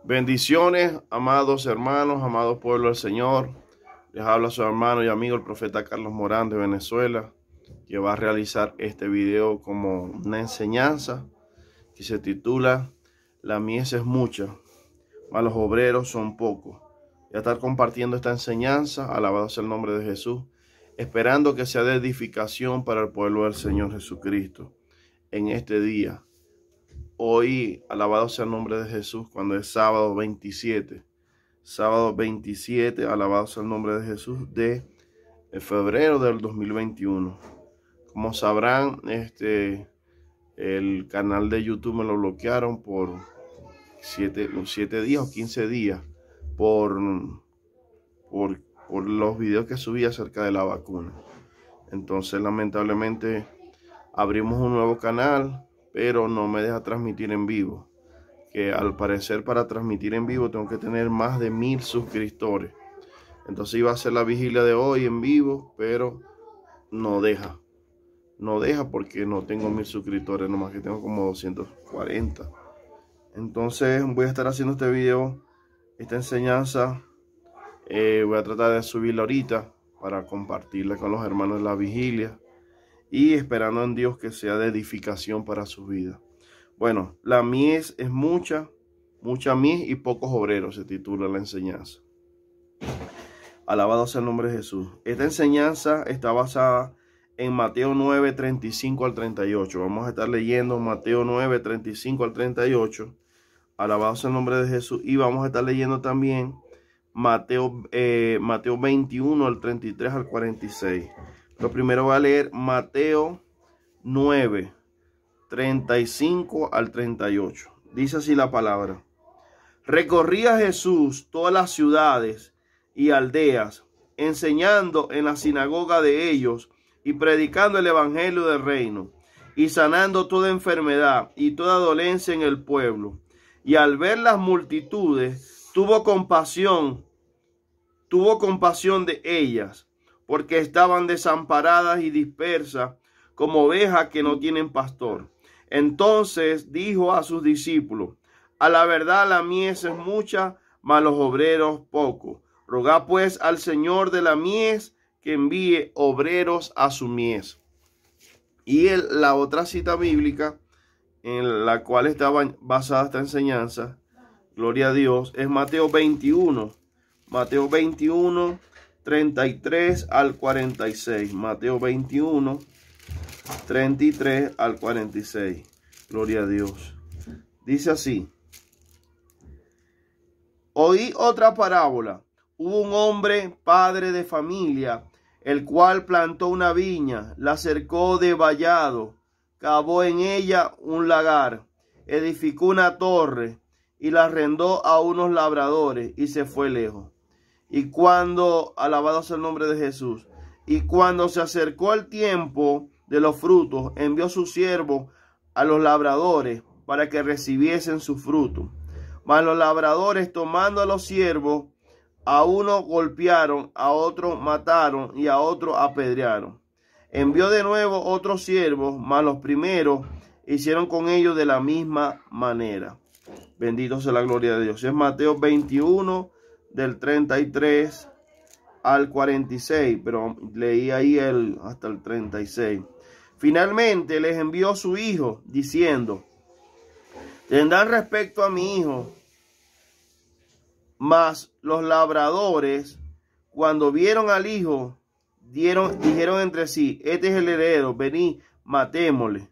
Bendiciones, amados hermanos, amados pueblo del Señor. Les habla su hermano y amigo el profeta Carlos Morán de Venezuela, que va a realizar este video como una enseñanza que se titula La mies es mucha, mas los obreros son pocos. Voy a estar compartiendo esta enseñanza, alabado sea el nombre de Jesús, esperando que sea de edificación para el pueblo del Señor Jesucristo en este día. Hoy, alabado sea el nombre de Jesús, cuando es sábado 27. Sábado 27, alabado sea el nombre de Jesús, de febrero del 2021. Como sabrán, el canal de YouTube me lo bloquearon por 7 días o 15 días por los videos que subí acerca de la vacuna. Entonces, lamentablemente, abrimos un nuevo canal, pero no me deja transmitir en vivo, que al parecer para transmitir en vivo tengo que tener más de 1000 suscriptores. Entonces iba a hacer la vigilia de hoy en vivo, pero no deja porque no tengo 1000 suscriptores, nomás que tengo como 240. Entonces voy a estar haciendo este video, esta enseñanza, voy a tratar de subirla ahorita para compartirla con los hermanos de la vigilia, y esperando en Dios que sea de edificación para su vida. Bueno, la mies es mucha mies y pocos obreros, se titula la enseñanza. Alabado sea el nombre de Jesús. Esta enseñanza está basada en Mateo 9, 35 al 38. Vamos a estar leyendo Mateo 9, 35 al 38. Alabado sea el nombre de Jesús. Y vamos a estar leyendo también Mateo 21, al 33 al 46. Lo primero voy a leer Mateo 9, 35 al 38. Dice así la palabra. Recorría Jesús todas las ciudades y aldeas, enseñando en la sinagoga de ellos y predicando el evangelio del reino, y sanando toda enfermedad y toda dolencia en el pueblo. Y al ver las multitudes, tuvo compasión de ellas, porque estaban desamparadas y dispersas como ovejas que no tienen pastor. Entonces dijo a sus discípulos: a la verdad la mies es mucha, mas los obreros pocos. Rogad pues al Señor de la mies que envíe obreros a su mies. Y la otra cita bíblica en la cual estaba basada esta enseñanza, gloria a Dios, es Mateo 21. Mateo 21, 33 al 46. Mateo 21, 33 al 46. Gloria a Dios. Dice así. Oí otra parábola. Hubo un hombre, padre de familia, el cual plantó una viña, la cercó de vallado, cavó en ella un lagar, edificó una torre y la arrendó a unos labradores y se fue lejos. Y cuando, alabado sea el nombre de Jesús, y cuando se acercó el tiempo de los frutos, envió su siervo a los labradores para que recibiesen su fruto. Mas los labradores, tomando a los siervos, a uno golpearon, a otro mataron y a otro apedrearon. Envió de nuevo otros siervos, mas los primeros hicieron con ellos de la misma manera. Bendito sea la gloria de Dios. Es Mateo 21, del 33 al 46, pero leí ahí hasta el 36. Finalmente les envió su hijo, diciendo: tendrán respecto a mi hijo. Mas los labradores, cuando vieron al hijo, dijeron entre sí: este es el heredero, venid, matémosle,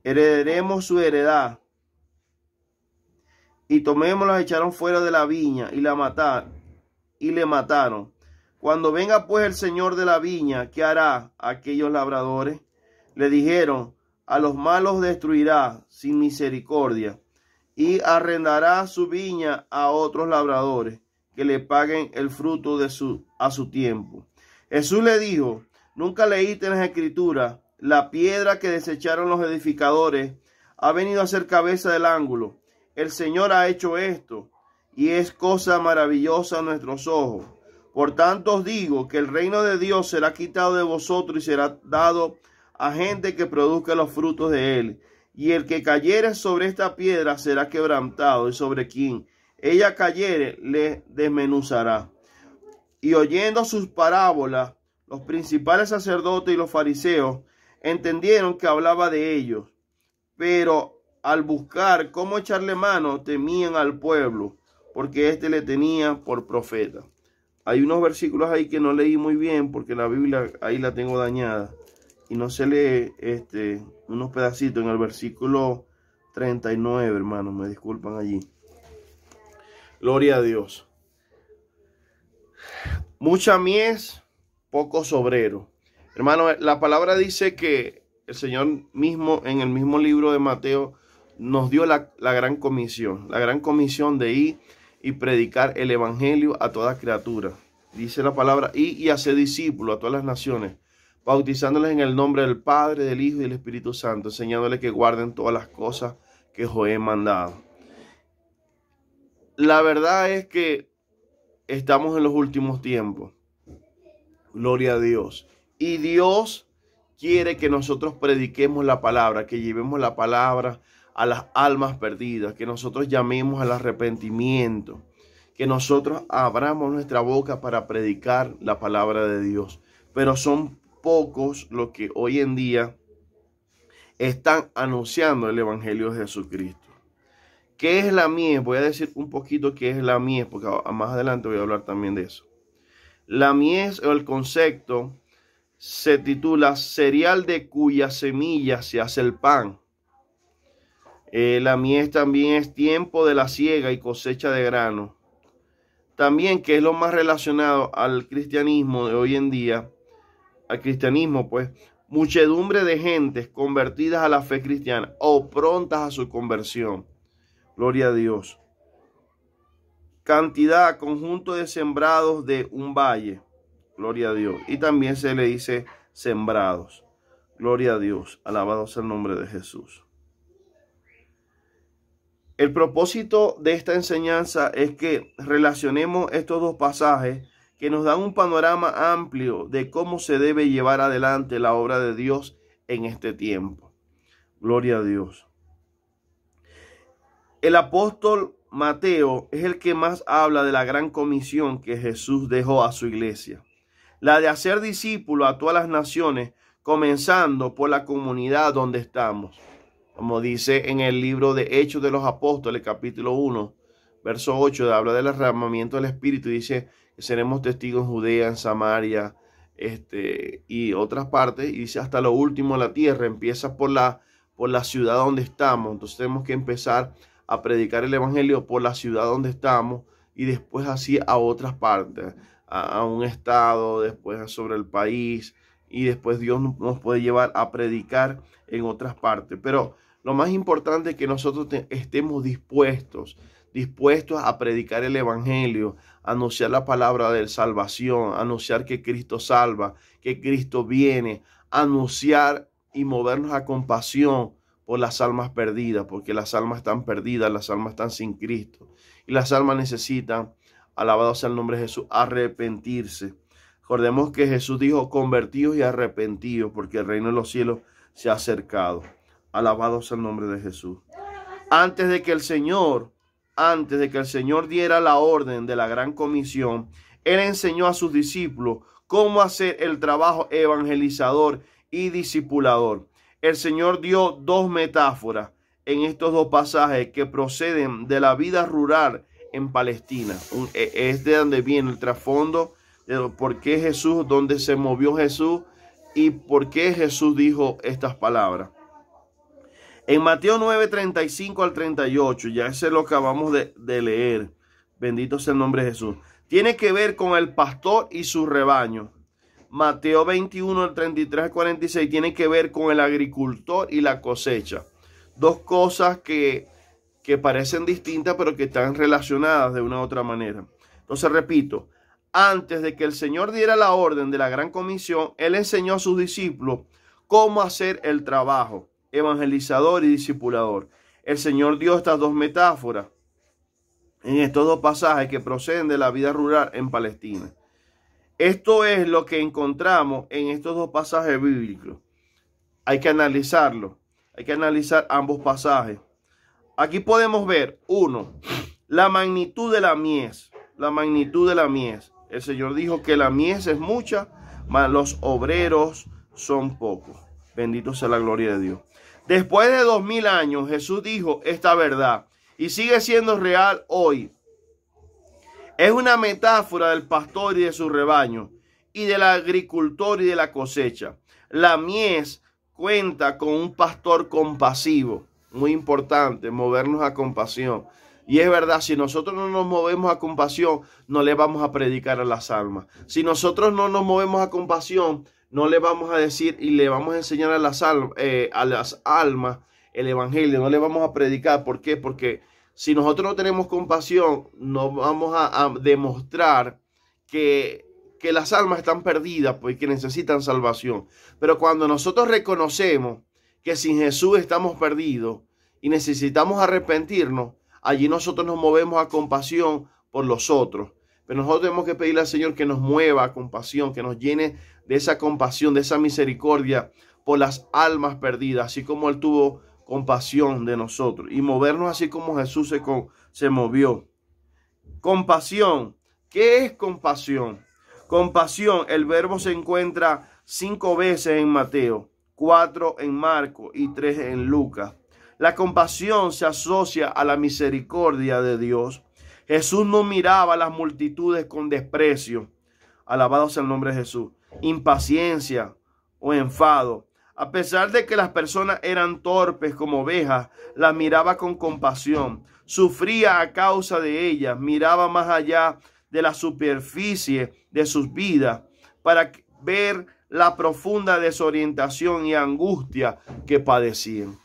heredaremos su heredad. Y tomémoslo, echaron fuera de la viña y le mataron. Cuando venga pues el señor de la viña, ¿qué hará aquellos labradores? Le dijeron: a los malos destruirá sin misericordia, y arrendará su viña a otros labradores que le paguen el fruto a su tiempo. Jesús le dijo: ¿nunca leíste en las Escrituras? La piedra que desecharon los edificadores ha venido a ser cabeza del ángulo. El Señor ha hecho esto, y es cosa maravillosa a nuestros ojos. Por tanto os digo que el reino de Dios será quitado de vosotros y será dado a gente que produzca los frutos de él. y el que cayere sobre esta piedra será quebrantado, y sobre quien ella cayere le desmenuzará. Y oyendo sus parábolas, los principales sacerdotes y los fariseos entendieron que hablaba de ellos, pero al buscar cómo echarle mano, temían al pueblo, porque éste le tenía por profeta. Hay unos versículos ahí que no leí muy bien, porque la Biblia ahí la tengo dañada, y no se lee unos pedacitos en el versículo 39, hermanos, me disculpan allí. Gloria a Dios. Mucha mies, pocos obreros. Hermano, la palabra dice que el Señor mismo, en el mismo libro de Mateo, nos dio la gran comisión de ir y predicar el evangelio a toda criatura. Dice la palabra, y hacer discípulos a todas las naciones, bautizándoles en el nombre del Padre, del Hijo y del Espíritu Santo, enseñándoles que guarden todas las cosas que os he mandado. La verdad es que estamos en los últimos tiempos. Gloria a Dios. Y Dios quiere que nosotros prediquemos la palabra, que llevemos la palabra a las almas perdidas, que nosotros llamemos al arrepentimiento, que nosotros abramos nuestra boca para predicar la palabra de Dios. Pero son pocos los que hoy en día están anunciando el evangelio de Jesucristo. ¿Qué es la mies? Voy a decir un poquito qué es la mies, porque más adelante voy a hablar también de eso. La mies, o el concepto, se titula cereal de cuya semilla se hace el pan. La mies también es tiempo de la siega y cosecha de grano. También, que es lo más relacionado al cristianismo de hoy en día, al cristianismo, pues, muchedumbre de gentes convertidas a la fe cristiana o prontas a su conversión. Gloria a Dios. Cantidad, conjunto de sembrados de un valle. Gloria a Dios. Y también se le dice sembrados. Gloria a Dios. Alabado sea el nombre de Jesús. El propósito de esta enseñanza es que relacionemos estos dos pasajes que nos dan un panorama amplio de cómo se debe llevar adelante la obra de Dios en este tiempo. Gloria a Dios. El apóstol Mateo es el que más habla de la gran comisión que Jesús dejó a su iglesia. La de hacer discípulos a todas las naciones, comenzando por la comunidad donde estamos. Como dice en el libro de Hechos de los Apóstoles, capítulo 1, verso 8, habla del derramamiento del Espíritu y dice que seremos testigos en Judea, en Samaria, y otras partes, y dice hasta lo último de la tierra. Empieza por la ciudad donde estamos. Entonces tenemos que empezar a predicar el evangelio por la ciudad donde estamos y después así a otras partes, a un estado, después sobre el país, y después Dios nos puede llevar a predicar en otras partes. Pero lo más importante es que nosotros estemos dispuestos a predicar el evangelio, a anunciar la palabra de salvación, a anunciar que Cristo salva, que Cristo viene, a anunciar y movernos a compasión por las almas perdidas, porque las almas están perdidas, las almas están sin Cristo. Y las almas necesitan, alabado sea el nombre de Jesús, arrepentirse. Recordemos que Jesús dijo, convertidos y arrepentidos, porque el reino de los cielos se ha acercado. Alabado sea el nombre de Jesús. Antes de que el Señor diera la orden de la gran comisión, Él enseñó a sus discípulos cómo hacer el trabajo evangelizador y discipulador. El Señor dio dos metáforas en estos dos pasajes que proceden de la vida rural en Palestina. Es de donde viene el trasfondo de por qué Jesús, dónde se movió Jesús y por qué Jesús dijo estas palabras. En Mateo 9, 35 al 38, ya ese es lo que acabamos de leer. Bendito sea el nombre de Jesús. Tiene que ver con el pastor y su rebaño. Mateo 21, del 33 al 46, tiene que ver con el agricultor y la cosecha. Dos cosas que parecen distintas, pero que están relacionadas de una u otra manera. Entonces, repito, antes de que el Señor diera la orden de la gran comisión, Él enseñó a sus discípulos cómo hacer el trabajo evangelizador y discipulador. El Señor dio estas dos metáforas en estos dos pasajes que proceden de la vida rural en Palestina. Esto es lo que encontramos en estos dos pasajes bíblicos. Hay que analizarlo. Hay que analizar ambos pasajes. Aquí podemos ver, uno, la magnitud de la mies. La magnitud de la mies. El Señor dijo que la mies es mucha, mas los obreros son pocos. Bendito sea la gloria de Dios. Después de 2000 años, Jesús dijo esta verdad y sigue siendo real hoy. Es una metáfora del pastor y de su rebaño, y del agricultor y de la cosecha. La mies cuenta con un pastor compasivo. Muy importante, movernos a compasión. Y es verdad, si nosotros no nos movemos a compasión, no le vamos a predicar a las almas. Si nosotros no nos movemos a compasión, no le vamos a decir y le vamos a enseñar a las almas el evangelio. No le vamos a predicar. ¿Por qué? Porque si nosotros no tenemos compasión, no vamos a demostrar que las almas están perdidas, pues, que necesitan salvación. Pero cuando nosotros reconocemos que sin Jesús estamos perdidos y necesitamos arrepentirnos, allí nosotros nos movemos a compasión por los otros. Pero nosotros tenemos que pedirle al Señor que nos mueva a compasión, que nos llene de esa compasión, de esa misericordia por las almas perdidas, así como Él tuvo compasión de nosotros, y movernos así como Jesús se movió. Compasión. ¿Qué es compasión? Compasión, el verbo se encuentra 5 veces en Mateo, 4 en Marcos y 3 en Lucas. La compasión se asocia a la misericordia de Dios. Jesús no miraba a las multitudes con desprecio. Alabado sea el nombre de Jesús. Impaciencia o enfado. A pesar de que las personas eran torpes como ovejas, las miraba con compasión. Sufría a causa de ellas. Miraba más allá de la superficie de sus vidas para ver la profunda desorientación y angustia que padecían.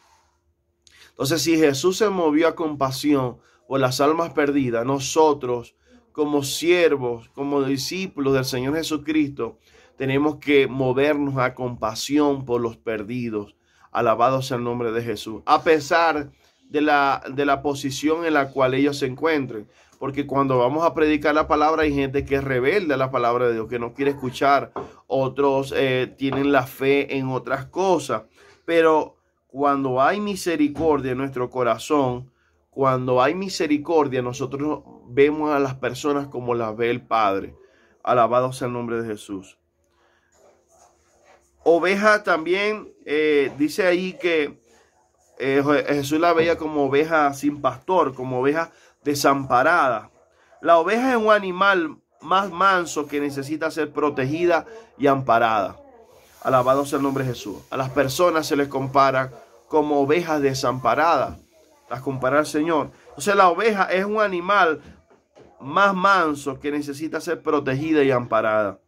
Entonces, si Jesús se movió a compasión por las almas perdidas, nosotros como siervos, como discípulos del Señor Jesucristo, tenemos que movernos a compasión por los perdidos. Alabado sea el nombre de Jesús, a pesar de la posición en la cual ellos se encuentren. Porque cuando vamos a predicar la palabra hay gente que es rebelde a la palabra de Dios, que no quiere escuchar. Otros tienen la fe en otras cosas. Pero cuando hay misericordia en nuestro corazón, cuando hay misericordia, nosotros vemos a las personas como las ve el Padre. Alabado sea el nombre de Jesús. Oveja también, dice ahí que Jesús la veía como oveja sin pastor, como oveja desamparada. La oveja es un animal más manso que necesita ser protegida y amparada. Alabado sea el nombre de Jesús. A las personas se les compara como ovejas desamparadas. Las compara el Señor. Entonces la oveja es un animal más manso que necesita ser protegida y amparada.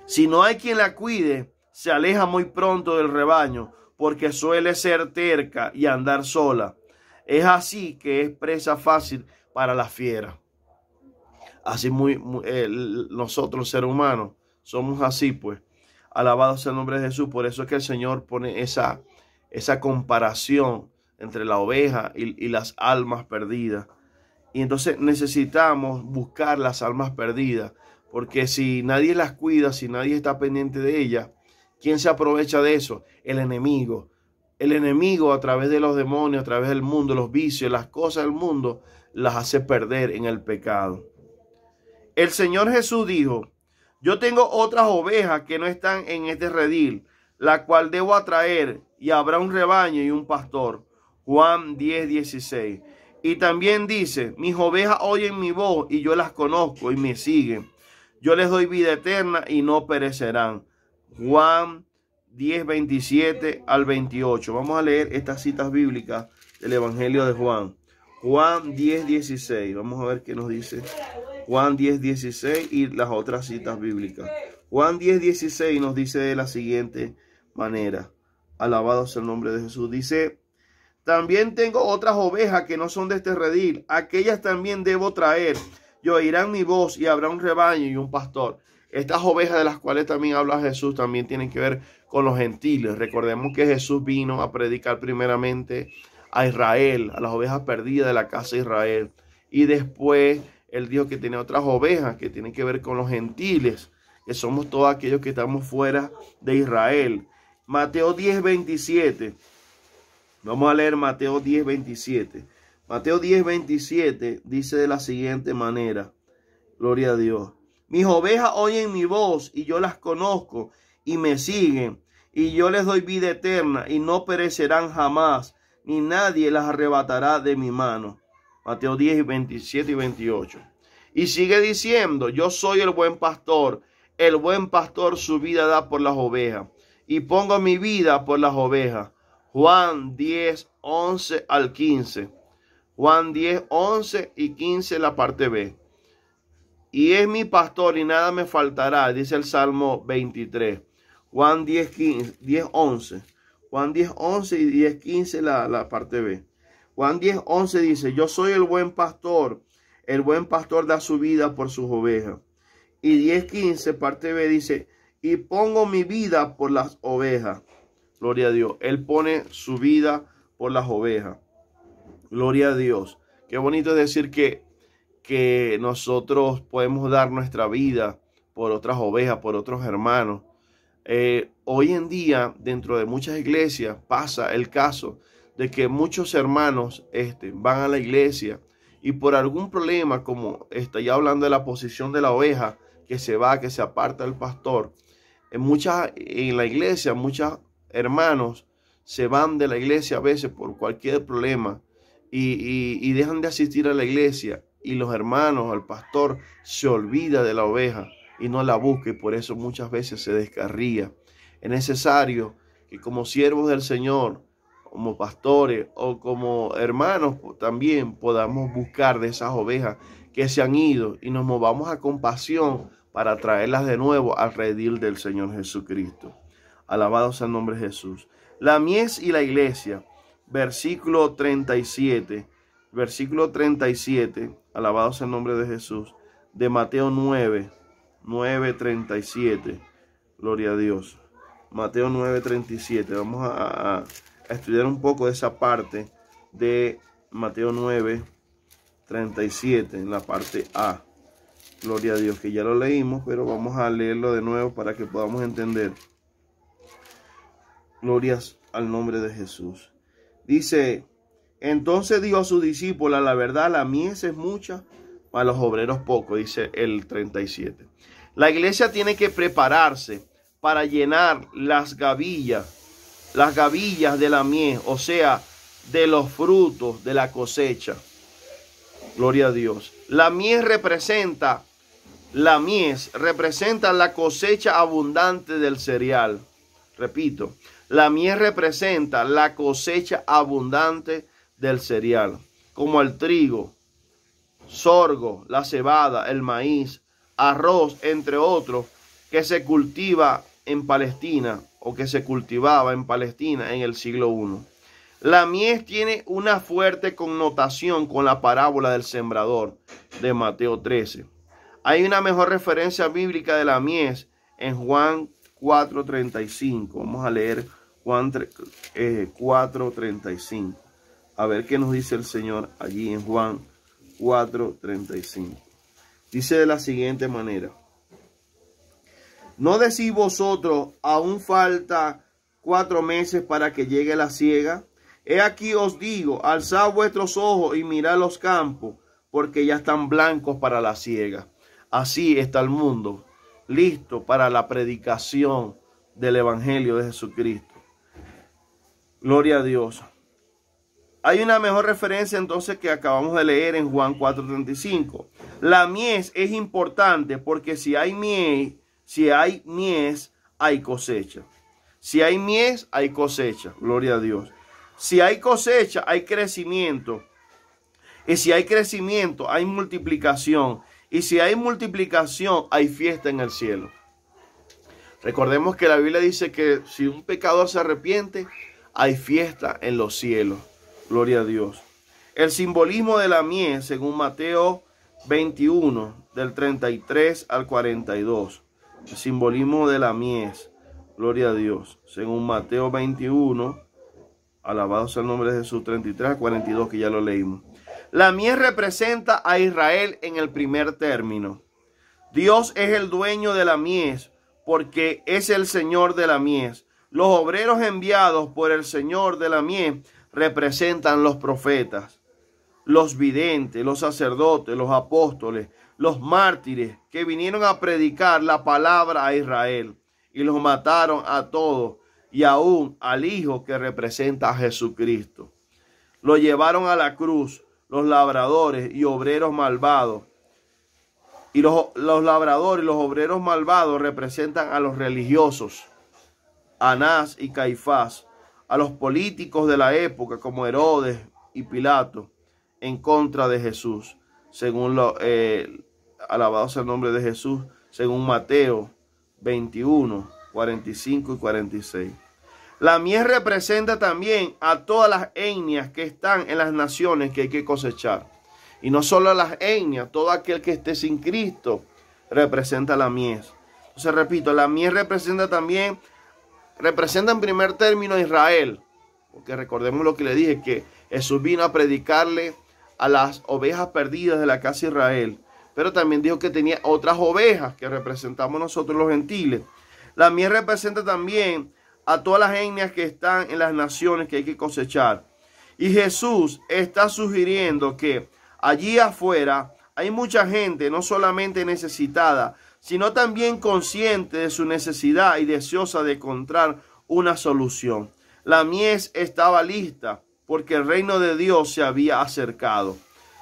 Si no hay quien la cuide, se aleja muy pronto del rebaño, porque suele ser terca y andar sola. Es así que es presa fácil para la fiera. Así nosotros, seres humanos, somos así, pues. Alabado sea el nombre de Jesús. Por eso es que el Señor pone esa comparación entre la oveja y las almas perdidas. Y entonces necesitamos buscar las almas perdidas, porque si nadie las cuida, si nadie está pendiente de ellas, ¿quién se aprovecha de eso? El enemigo. El enemigo, a través de los demonios, a través del mundo, los vicios, las cosas del mundo, las hace perder en el pecado. El Señor Jesús dijo: yo tengo otras ovejas que no están en este redil, la cual debo atraer, y habrá un rebaño y un pastor. Juan 10:16. Y también dice: mis ovejas oyen mi voz y yo las conozco y me siguen. Yo les doy vida eterna y no perecerán. Juan 10:27 al 28. Vamos a leer estas citas bíblicas del Evangelio de Juan. Juan 10:16. Vamos a ver qué nos dice Juan 10:16 y las otras citas bíblicas. Juan 10:16 nos dice de la siguiente manera. Alabado sea el nombre de Jesús. Dice: también tengo otras ovejas que no son de este redil. Aquellas también debo traer. Y oirán mi voz y habrá un rebaño y un pastor. Estas ovejas de las cuales también habla Jesús también tienen que ver con los gentiles. Recordemos que Jesús vino a predicar primeramente a Israel, a las ovejas perdidas de la casa de Israel. Y después Él dijo que tenía otras ovejas que tienen que ver con los gentiles, que somos todos aquellos que estamos fuera de Israel. Mateo 10:27 Vamos a leer Mateo 10:27. Mateo 10:27 dice de la siguiente manera. Gloria a Dios. Mis ovejas oyen mi voz y yo las conozco y me siguen. Y yo les doy vida eterna y no perecerán jamás, ni nadie las arrebatará de mi mano. Mateo 10:27 y 28. Y sigue diciendo, yo soy el buen pastor su vida da por las ovejas, y pongo mi vida por las ovejas. Juan 10:11 al 15. Juan 10:11 y 15, la parte B. Y es mi pastor y nada me faltará, dice el Salmo 23. Juan 10:11. Juan 10:11 y 10:15, la parte B. Juan 10:11 dice, yo soy el buen pastor da su vida por sus ovejas. Y 10:15, parte B, dice, y pongo mi vida por las ovejas. Gloria a Dios. Él pone su vida por las ovejas. Gloria a Dios. Qué bonito es decir que nosotros podemos dar nuestra vida por otras ovejas, por otros hermanos. Hoy en día, dentro de muchas iglesias, pasa el caso de que muchos hermanos van a la iglesia y por algún problema, como estoy hablando de la posición de la oveja, que se aparta del pastor, en la iglesia, muchos hermanos se van de la iglesia a veces por cualquier problema y dejan de asistir a la iglesia, y los hermanos, el pastor, se olvida de la oveja y no la busca, y por eso muchas veces se descarría. Es necesario que como siervos del Señor, como pastores o como hermanos, también podamos buscar de esas ovejas que se han ido y nos movamos a compasión para traerlas de nuevo al redil del Señor Jesucristo. Alabado sea el nombre de Jesús. La mies y la iglesia, versículo 37. Versículo 37, alabado sea el nombre de Jesús, de Mateo 9:37. Gloria a Dios. Mateo 9:37. Vamos a estudiar un poco de esa parte de Mateo 9:37, en la parte A. Gloria a Dios, que ya lo leímos, pero vamos a leerlo de nuevo para que podamos entender. Glorias al nombre de Jesús. Dice, entonces dijo a sus discípulos, la verdad, la mies es mucha, mas los obreros pocos, dice el 37. La iglesia tiene que prepararse para llenar las gavillas de la mies, o sea, de los frutos de la cosecha. Gloria a Dios. La mies representa la cosecha abundante del cereal. Repito, la mies representa la cosecha abundante del cereal, como el trigo, sorgo, la cebada, el maíz, arroz, entre otros, que se cultiva en Palestina o que se cultivaba en Palestina en el siglo I. La mies tiene una fuerte connotación con la parábola del sembrador de Mateo 13. Hay una mejor referencia bíblica de la mies en Juan 4:35. Vamos a leer Juan 4:35. A ver qué nos dice el Señor allí en Juan 4:35. Dice de la siguiente manera. ¿No decís vosotros, aún falta 4 meses para que llegue la siega? He aquí os digo, alzad vuestros ojos y mirad los campos, porque ya están blancos para la siega. Así está el mundo, listo para la predicación del Evangelio de Jesucristo. Gloria a Dios. Hay una mejor referencia entonces que acabamos de leer en Juan 4:35. La mies es importante porque si hay mies, hay cosecha. Si hay mies, hay cosecha. Gloria a Dios. Si hay cosecha, hay crecimiento. Y si hay crecimiento, hay multiplicación. Y si hay multiplicación, hay fiesta en el cielo. Recordemos que la Biblia dice que si un pecador se arrepiente, hay fiesta en los cielos. Gloria a Dios. El simbolismo de la mies, según Mateo 21, del 33 al 42. El simbolismo de la mies. Gloria a Dios. Según Mateo 21, alabado sea el nombre de Jesús, 33 al 42, que ya lo leímos. La mies representa a Israel en el primer término. Dios es el dueño de la mies porque es el Señor de la mies. Los obreros enviados por el Señor de la mies representan los profetas, los videntes, los sacerdotes, los apóstoles, los mártires que vinieron a predicar la palabra a Israel y los mataron a todos y aún al Hijo que representa a Jesucristo. Lo llevaron a la cruz los labradores y obreros malvados. Y los labradores y los obreros malvados representan a los religiosos, Anás y Caifás, a los políticos de la época como Herodes y Pilato, en contra de Jesús, según alabado sea el nombre de Jesús, según Mateo 21, 45 y 46. La mies representa también a todas las etnias que están en las naciones que hay que cosechar. Y no solo a las etnias, todo aquel que esté sin Cristo representa la mies. Entonces repito, la mies representa en primer término a Israel. Porque recordemos lo que le dije, que Jesús vino a predicarle a las ovejas perdidas de la casa de Israel. Pero también dijo que tenía otras ovejas que representamos nosotros los gentiles. La mies representa también a todas las etnias que están en las naciones que hay que cosechar. Y Jesús está sugiriendo que allí afuera hay mucha gente no solamente necesitada, sino también consciente de su necesidad y deseosa de encontrar una solución. La mies estaba lista porque el reino de Dios se había acercado.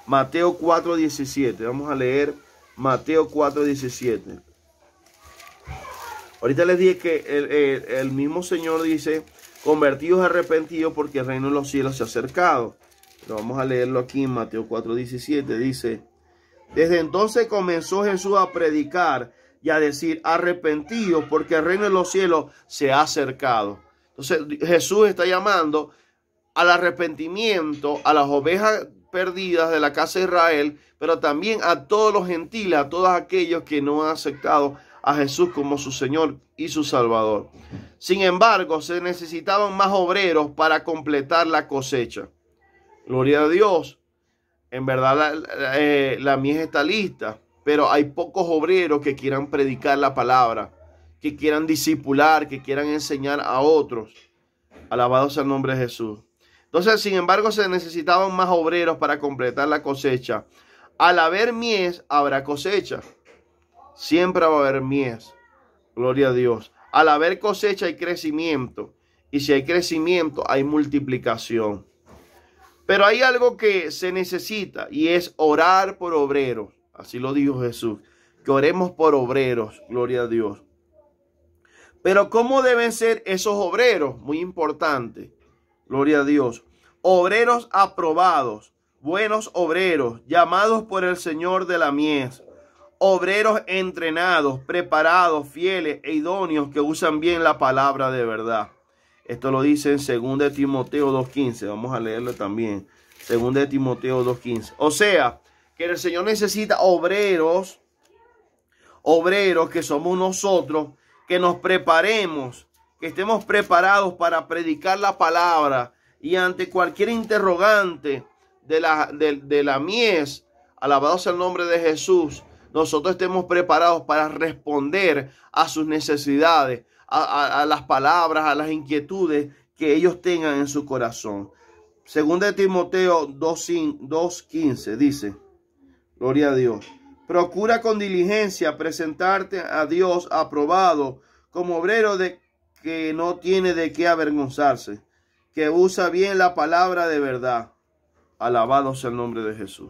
Mateo 4:17. Vamos a leer Mateo 4:17. Ahorita les dije que el mismo Señor dice, convertidos, arrepentidos, porque el reino de los cielos se ha acercado. Pero vamos a leerlo aquí en Mateo 4:17. Dice, desde entonces comenzó Jesús a predicar y a decir, arrepentidos, porque el reino de los cielos se ha acercado. Entonces Jesús está llamando al arrepentimiento a las ovejas perdidas de la casa de Israel, pero también a todos los gentiles, a todos aquellos que no han aceptado a Jesús como su Señor y su Salvador. Sin embargo, se necesitaban más obreros para completar la cosecha. Gloria a Dios. En verdad la mies está lista, pero hay pocos obreros que quieran predicar la palabra, que quieran discipular, que quieran enseñar a otros. Alabado sea el nombre de Jesús. Entonces, sin embargo, se necesitaban más obreros para completar la cosecha. Al haber mies, habrá cosecha. Siempre va a haber mies. Gloria a Dios. Al haber cosecha hay crecimiento. Y si hay crecimiento, hay multiplicación. Pero hay algo que se necesita y es orar por obreros. Así lo dijo Jesús. Que oremos por obreros. Gloria a Dios. Pero ¿cómo deben ser esos obreros? Muy importante. Gloria a Dios. Obreros aprobados. Buenos obreros. Llamados por el Señor de la mies. Obreros entrenados, preparados, fieles e idóneos que usan bien la palabra de verdad. Esto lo dice en 2 Timoteo 2:15. Vamos a leerlo también. 2 Timoteo 2:15. O sea, que el Señor necesita obreros que somos nosotros, que nos preparemos, que estemos preparados para predicar la palabra y ante cualquier interrogante de la mies, alabado sea el nombre de Jesús, nosotros estemos preparados para responder a sus necesidades, a las palabras, a las inquietudes que ellos tengan en su corazón. 2 Timoteo 2:15 dice, gloria a Dios, procura con diligencia presentarte a Dios aprobado como obrero que no tiene de qué avergonzarse, que usa bien la palabra de verdad. Alabado sea el nombre de Jesús.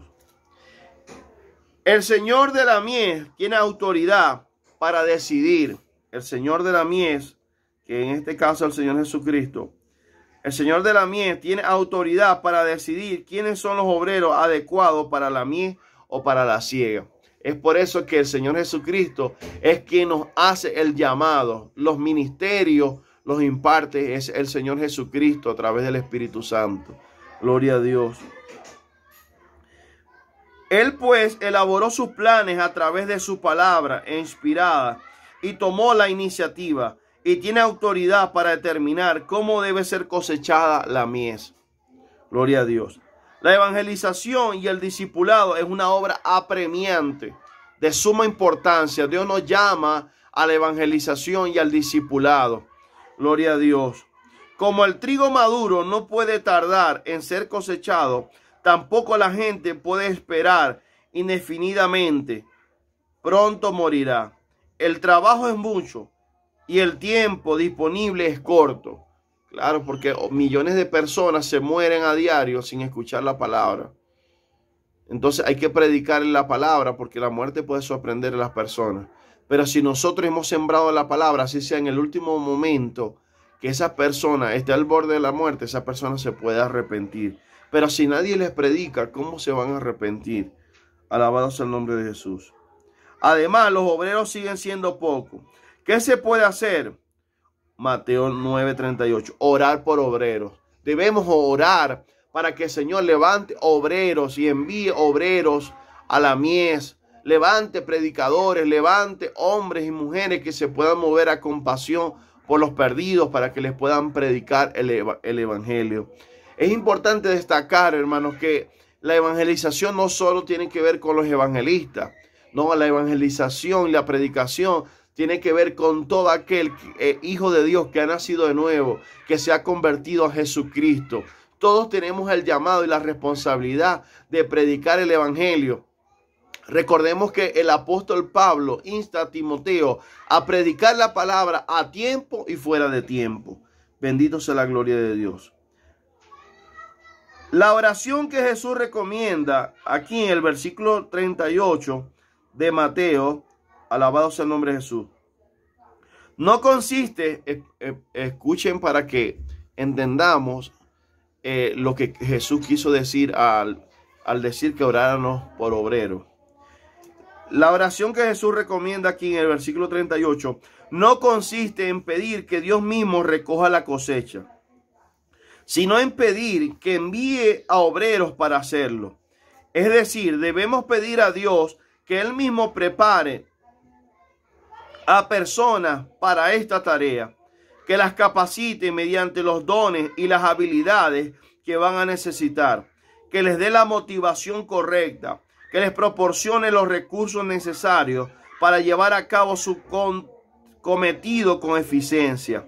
El Señor de la mies tiene autoridad para decidir. El Señor de la mies, que en este caso es el Señor Jesucristo, el Señor de la mies tiene autoridad para decidir quiénes son los obreros adecuados para la mies o para la siega. Es por eso que el Señor Jesucristo es quien nos hace el llamado. Los ministerios los imparte es el Señor Jesucristo a través del Espíritu Santo. Gloria a Dios. Él pues elaboró sus planes a través de su palabra inspirada y tomó la iniciativa y tiene autoridad para determinar cómo debe ser cosechada la mies. Gloria a Dios. La evangelización y el discipulado es una obra apremiante, de suma importancia. Dios nos llama a la evangelización y al discipulado. Gloria a Dios. Como el trigo maduro no puede tardar en ser cosechado, tampoco la gente puede esperar indefinidamente. Pronto morirá. El trabajo es mucho y el tiempo disponible es corto. Claro, porque millones de personas se mueren a diario sin escuchar la palabra. Entonces hay que predicar la palabra, porque la muerte puede sorprender a las personas. Pero si nosotros hemos sembrado la palabra, así sea en el último momento que esa persona esté al borde de la muerte, esa persona se puede arrepentir. Pero si nadie les predica, ¿cómo se van a arrepentir? Alabado sea el nombre de Jesús. Además, los obreros siguen siendo pocos. ¿Qué se puede hacer? Mateo 9:38. Orar por obreros. Debemos orar para que el Señor levante obreros y envíe obreros a la mies. Levante predicadores, levante hombres y mujeres que se puedan mover a compasión por los perdidos para que les puedan predicar el evangelio. Es importante destacar, hermanos, que la evangelización no solo tiene que ver con los evangelistas. No, la evangelización y la predicación tiene que ver con todo aquel hijo de Dios que ha nacido de nuevo, que se ha convertido a Jesucristo. Todos tenemos el llamado y la responsabilidad de predicar el evangelio. Recordemos que el apóstol Pablo insta a Timoteo a predicar la palabra a tiempo y fuera de tiempo. Bendito sea la gloria de Dios. La oración que Jesús recomienda aquí en el versículo 38 de Mateo, alabado sea el nombre de Jesús, no consiste, escuchen para que entendamos lo que Jesús quiso decir al decir que oráramos por obreros. La oración que Jesús recomienda aquí en el versículo 38 no consiste en pedir que Dios mismo recoja la cosecha, sino en pedir que envíe a obreros para hacerlo. Es decir, debemos pedir a Dios que Él mismo prepare a personas para esta tarea, que las capacite mediante los dones y las habilidades que van a necesitar, que les dé la motivación correcta, que les proporcione los recursos necesarios para llevar a cabo su cometido con eficiencia.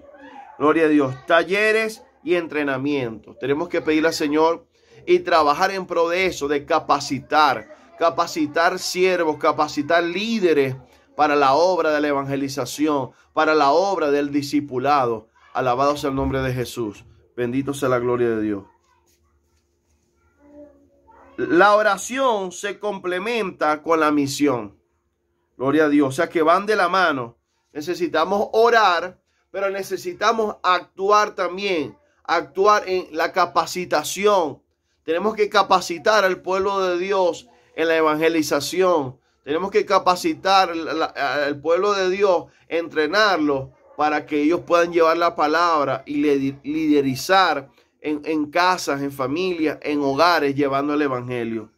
Gloria a Dios. Talleres y entrenamientos. Tenemos que pedirle al Señor y trabajar en pro de eso, de capacitar siervos, capacitar líderes para la obra de la evangelización, para la obra del discipulado. Alabado sea el nombre de Jesús. Bendito sea la gloria de Dios. La oración se complementa con la misión. Gloria a Dios. O sea que van de la mano. Necesitamos orar, pero necesitamos actuar también. Actuar en la capacitación. Tenemos que capacitar al pueblo de Dios en la evangelización. Tenemos que capacitar al pueblo de Dios, entrenarlo para que ellos puedan llevar la palabra y liderizar en casas, en familias, en hogares, llevando el evangelio.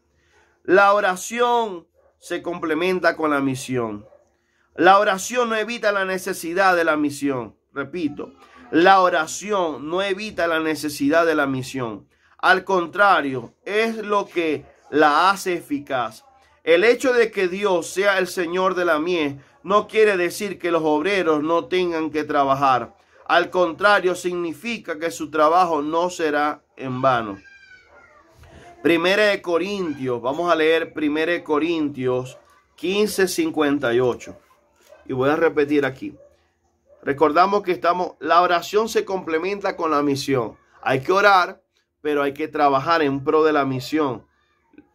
La oración se complementa con la misión. La oración no evita la necesidad de la misión. Repito, la oración no evita la necesidad de la misión. Al contrario, es lo que la hace eficaz. El hecho de que Dios sea el Señor de la mies no quiere decir que los obreros no tengan que trabajar. Al contrario, significa que su trabajo no será en vano. Primera de Corintios, vamos a leer Primera de Corintios 15:58. Y voy a repetir aquí. Recordamos que la oración se complementa con la misión. Hay que orar, pero hay que trabajar en pro de la misión.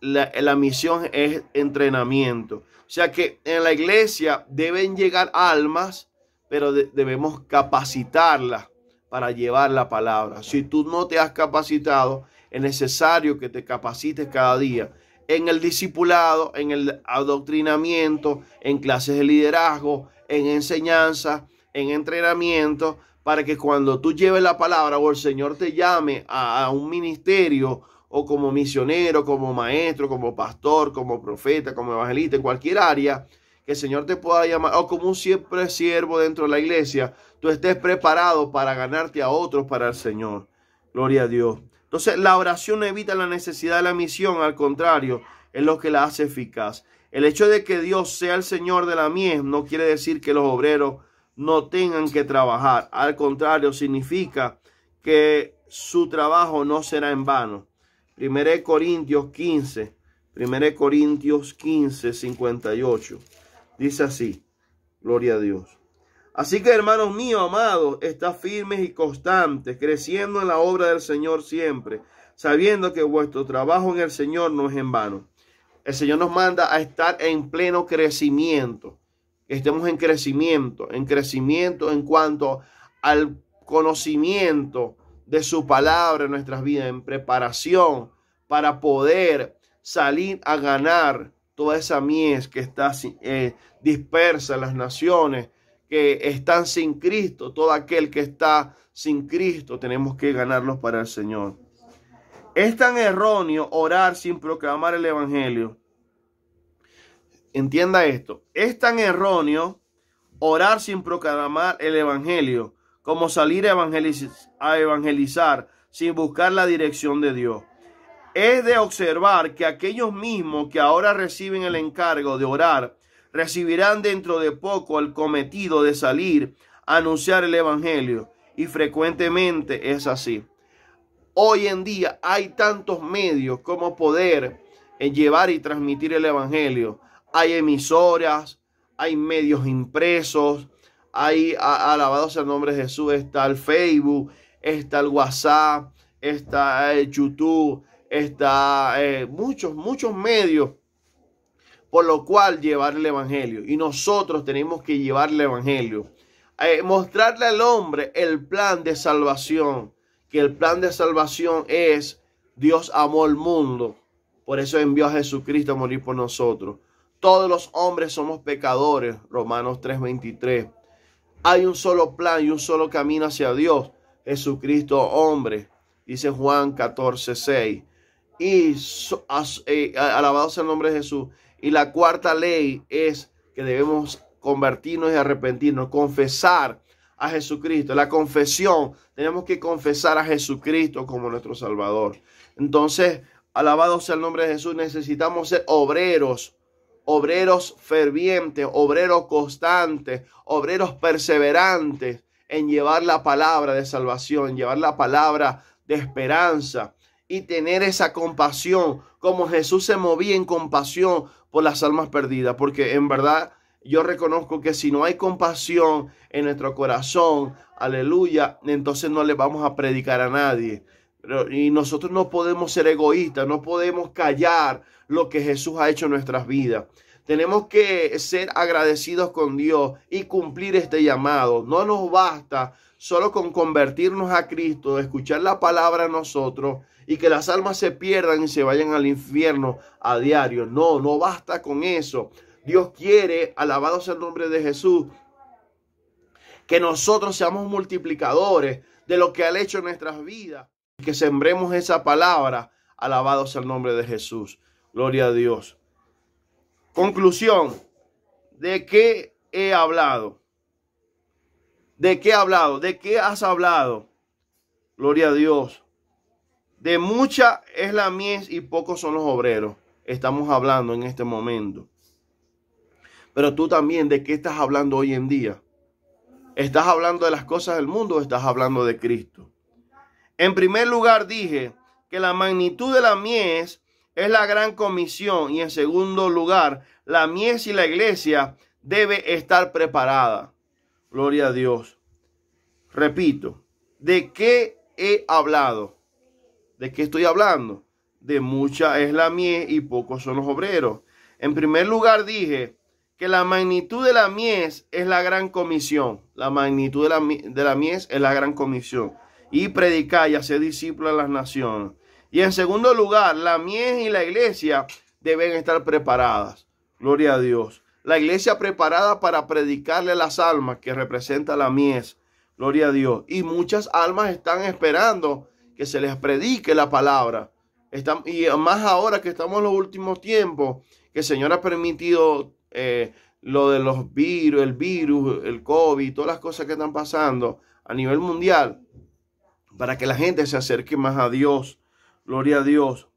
La misión es entrenamiento. O sea que en la iglesia deben llegar almas, pero debemos capacitarlas para llevar la palabra. Si tú no te has capacitado, es necesario que te capacites cada día en el discipulado, en el adoctrinamiento, en clases de liderazgo, en enseñanza, en entrenamiento, para que cuando tú lleves la palabra o el Señor te llame a un ministerio, o como misionero, como maestro, como pastor, como profeta, como evangelista, en cualquier área que el Señor te pueda llamar, o como un siempre siervo dentro de la iglesia, tú estés preparado para ganarte a otros para el Señor. Gloria a Dios. Entonces, la oración no evita la necesidad de la misión, al contrario, es lo que la hace eficaz. El hecho de que Dios sea el Señor de la mies no quiere decir que los obreros no tengan que trabajar. Al contrario, significa que su trabajo no será en vano. 1 Corintios 15, 58. Dice así, gloria a Dios. Así que, hermanos míos, amados, estad firmes y constantes, creciendo en la obra del Señor siempre, sabiendo que vuestro trabajo en el Señor no es en vano. El Señor nos manda a estar en pleno crecimiento. Estemos en crecimiento en cuanto al conocimiento de su palabra en nuestras vidas, en preparación para poder salir a ganar toda esa mies que está dispersa en las naciones, que están sin Cristo. Todo aquel que está sin Cristo tenemos que ganarlos para el Señor. Es tan erróneo orar sin proclamar el evangelio. Entienda esto. Es tan erróneo orar sin proclamar el evangelio como salir a evangelizar sin buscar la dirección de Dios. Es de observar que aquellos mismos que ahora reciben el encargo de orar recibirán dentro de poco el cometido de salir a anunciar el evangelio, y frecuentemente es así. Hoy en día hay tantos medios como poder llevar y transmitir el evangelio. Hay emisoras, hay medios impresos, hay, alabado sea el nombre de Jesús, está el Facebook, está el WhatsApp, está el YouTube, está muchos medios por lo cual llevar el evangelio. Y nosotros tenemos que llevar el evangelio, mostrarle al hombre el plan de salvación, que el plan de salvación es: Dios amó al mundo, por eso envió a Jesucristo a morir por nosotros. Todos los hombres somos pecadores, Romanos 3:23. Hay un solo plan y un solo camino hacia Dios, Jesucristo hombre, dice Juan 14:6. Y alabado sea el nombre de Jesús. Y la cuarta ley es que debemos convertirnos y arrepentirnos, confesar a Jesucristo. La confesión, tenemos que confesar a Jesucristo como nuestro Salvador. Entonces, alabado sea el nombre de Jesús, necesitamos ser obreros fervientes, obreros constantes, obreros perseverantes en llevar la palabra de salvación, en llevar la palabra de esperanza y tener esa compasión, como Jesús se movía en compasión por las almas perdidas, porque en verdad yo reconozco que si no hay compasión en nuestro corazón, aleluya, entonces no le vamos a predicar a nadie. Y nosotros no podemos ser egoístas, no podemos callar lo que Jesús ha hecho en nuestras vidas. Tenemos que ser agradecidos con Dios y cumplir este llamado. No nos basta solo con convertirnos a Cristo, escuchar la palabra a nosotros y que las almas se pierdan y se vayan al infierno a diario. No, no basta con eso. Dios quiere, alabado sea el nombre de Jesús, que nosotros seamos multiplicadores de lo que ha hecho en nuestras vidas. Que sembremos esa palabra, alabado sea el nombre de Jesús. Gloria a Dios. Conclusión. ¿De qué he hablado? ¿De qué he hablado? ¿De qué has hablado? Gloria a Dios. De mucha es la mies y pocos son los obreros. Estamos hablando en este momento. Pero tú también, ¿de qué estás hablando hoy en día? ¿Estás hablando de las cosas del mundo o estás hablando de Cristo? En primer lugar dije que la magnitud de la mies es la gran comisión, y en segundo lugar, la mies y la iglesia debe estar preparada. Gloria a Dios. Repito, ¿de qué he hablado? ¿De qué estoy hablando? De mucha es la mies y pocos son los obreros. En primer lugar dije que la magnitud de la mies es la gran comisión. La magnitud de la mies es la gran comisión. Y predicar y hacer discípulos a las naciones. Y en segundo lugar, la mies y la iglesia deben estar preparadas. Gloria a Dios. La iglesia preparada para predicarle a las almas que representa la mies. Gloria a Dios. Y muchas almas están esperando que se les predique la palabra. Y más ahora que estamos en los últimos tiempos, que el Señor ha permitido lo de los virus, el COVID, todas las cosas que están pasando a nivel mundial, para que la gente se acerque más a Dios. Gloria a Dios.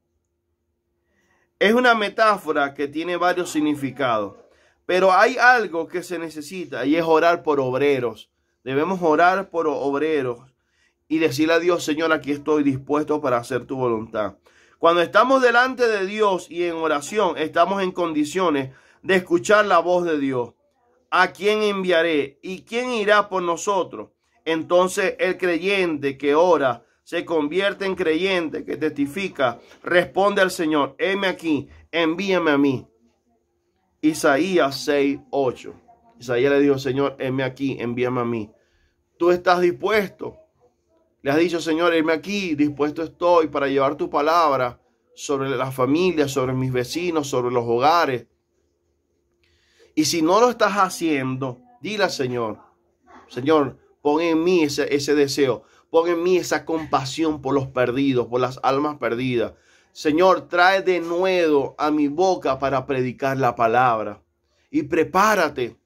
Es una metáfora que tiene varios significados, pero hay algo que se necesita y es orar por obreros. Debemos orar por obreros. y decirle a Dios, Señor, aquí estoy dispuesto para hacer tu voluntad. Cuando estamos delante de Dios y en oración, estamos en condiciones de escuchar la voz de Dios. ¿A quién enviaré? ¿Y quién irá por nosotros? Entonces el creyente que ora se convierte en creyente que testifica, responde al Señor, heme aquí, envíame a mí. Isaías 6:8. Isaías le dijo, Señor, heme aquí, envíame a mí. ¿Tú estás dispuesto? Le has dicho, Señor, heme aquí, dispuesto estoy para llevar tu palabra sobre la familia, sobre mis vecinos, sobre los hogares. Y si no lo estás haciendo, dile al Señor, Señor, pon en mí ese deseo, pon en mí esa compasión por los perdidos, por las almas perdidas. Señor, trae de nuevo a mi boca para predicar la palabra. Y prepárate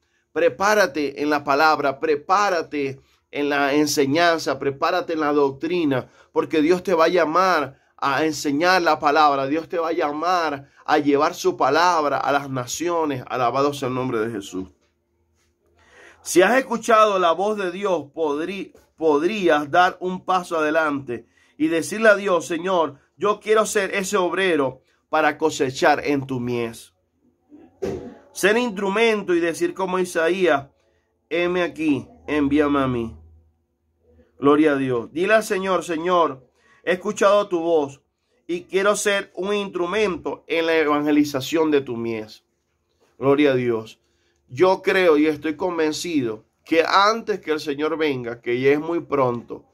en la palabra, prepárate en la enseñanza, prepárate en la doctrina, porque Dios te va a llamar a enseñar la palabra. Dios te va a llamar a llevar su palabra a las naciones. Alabado sea el nombre de Jesús. Si has escuchado la voz de Dios, podrías dar un paso adelante y decirle a Dios, Señor, yo quiero ser ese obrero para cosechar en tu mies. Ser instrumento y decir como Isaías, heme aquí, envíame a mí. Gloria a Dios. Dile al Señor, Señor, he escuchado tu voz y quiero ser un instrumento en la evangelización de tu mies. Gloria a Dios. Yo creo y estoy convencido que antes que el Señor venga, que ya es muy pronto,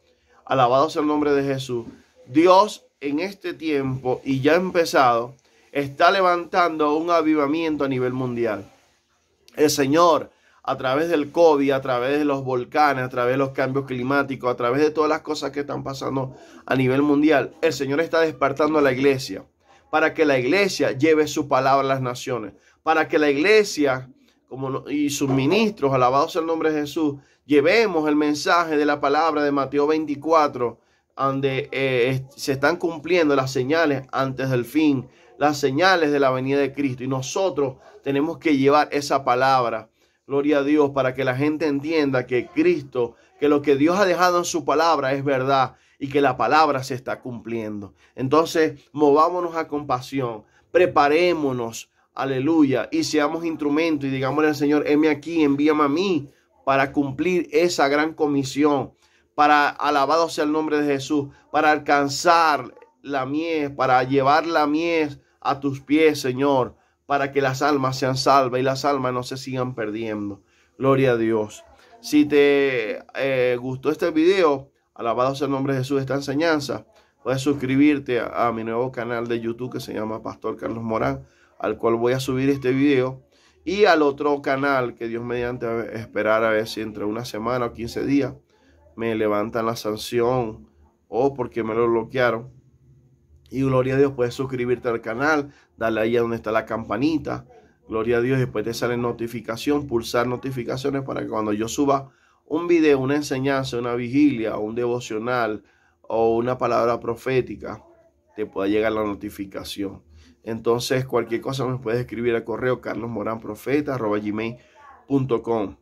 alabado sea el nombre de Jesús, Dios en este tiempo, y ya ha empezado, está levantando un avivamiento a nivel mundial. El Señor, a través del COVID, a través de los volcanes, a través de los cambios climáticos, a través de todas las cosas que están pasando a nivel mundial, el Señor está despertando a la iglesia para que la iglesia lleve su palabra a las naciones, para que la iglesia y sus ministros, alabados sea el nombre de Jesús, llevemos el mensaje de la palabra de Mateo 24, donde se están cumpliendo las señales antes del fin, las señales de la venida de Cristo, y nosotros tenemos que llevar esa palabra, gloria a Dios, para que la gente entienda que Cristo, que lo que Dios ha dejado en su palabra es verdad y que la palabra se está cumpliendo. Entonces, movámonos a compasión, preparémonos, aleluya, y seamos instrumentos y digámosle al Señor, heme aquí, envíame a mí para cumplir esa gran comisión, para, alabado sea el nombre de Jesús, para alcanzar la mies, para llevar la mies a tus pies, Señor, para que las almas sean salvas y las almas no se sigan perdiendo. Gloria a Dios. Si te gustó este video, alabado sea el nombre de Jesús, esta enseñanza, puedes suscribirte a mi nuevo canal de YouTube que se llama Pastor Carlos Morán, al cual voy a subir este video, y al otro canal que Dios mediante esperar a ver si entre una semana o 15 días me levantan la sanción o porque me lo bloquearon. Y gloria a Dios, puedes suscribirte al canal, darle ahí a donde está la campanita, gloria a Dios, después te sale notificación, pulsar notificaciones para que cuando yo suba un video, una enseñanza, una vigilia, un devocional o una palabra profética, te pueda llegar la notificación. Entonces, cualquier cosa me puedes escribir al correo carlosmoranprofeta@gmail.com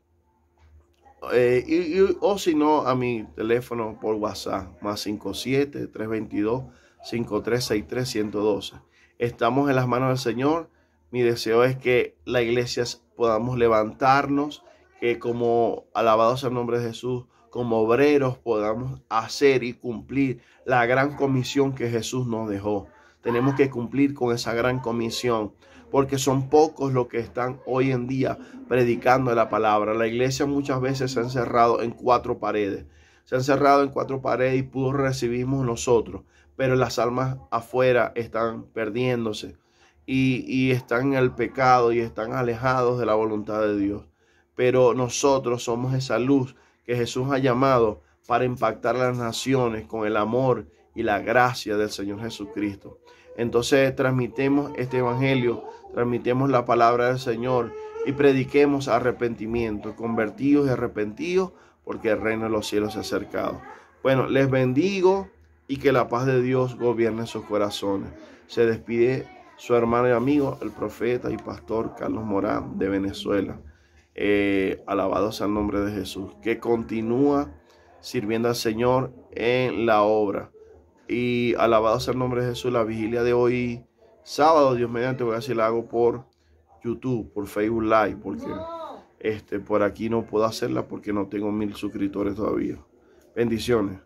o si no, a mi teléfono por WhatsApp, más 57-322-5363-112. Estamos en las manos del Señor. Mi deseo es que la iglesia podamos levantarnos, que como alabados al nombre de Jesús, como obreros podamos hacer y cumplir la gran comisión que Jesús nos dejó. Tenemos que cumplir con esa gran comisión, porque son pocos los que están hoy en día predicando la palabra. La iglesia muchas veces se ha encerrado en cuatro paredes. Se ha encerrado en cuatro paredes y puro recibimos nosotros, pero las almas afuera están perdiéndose y están en el pecado y están alejados de la voluntad de Dios. Pero nosotros somos esa luz que Jesús ha llamado para impactar a las naciones con el amor y la gracia del Señor Jesucristo. Entonces transmitemos este evangelio, transmitemos la palabra del Señor y prediquemos arrepentimiento, convertidos y arrepentidos, porque el reino de los cielos se ha acercado. Bueno, les bendigo y que la paz de Dios gobierne sus corazones. Se despide su hermano y amigo, el profeta y pastor Carlos Morán de Venezuela. Alabado sea el nombre de Jesús, que continúa sirviendo al Señor en la obra. Y alabado sea el nombre de Jesús. La vigilia de hoy, sábado, Dios mediante, voy a decir, la hago por YouTube, por Facebook Live, porque por aquí no puedo hacerla porque no tengo 1000 suscriptores todavía. Bendiciones.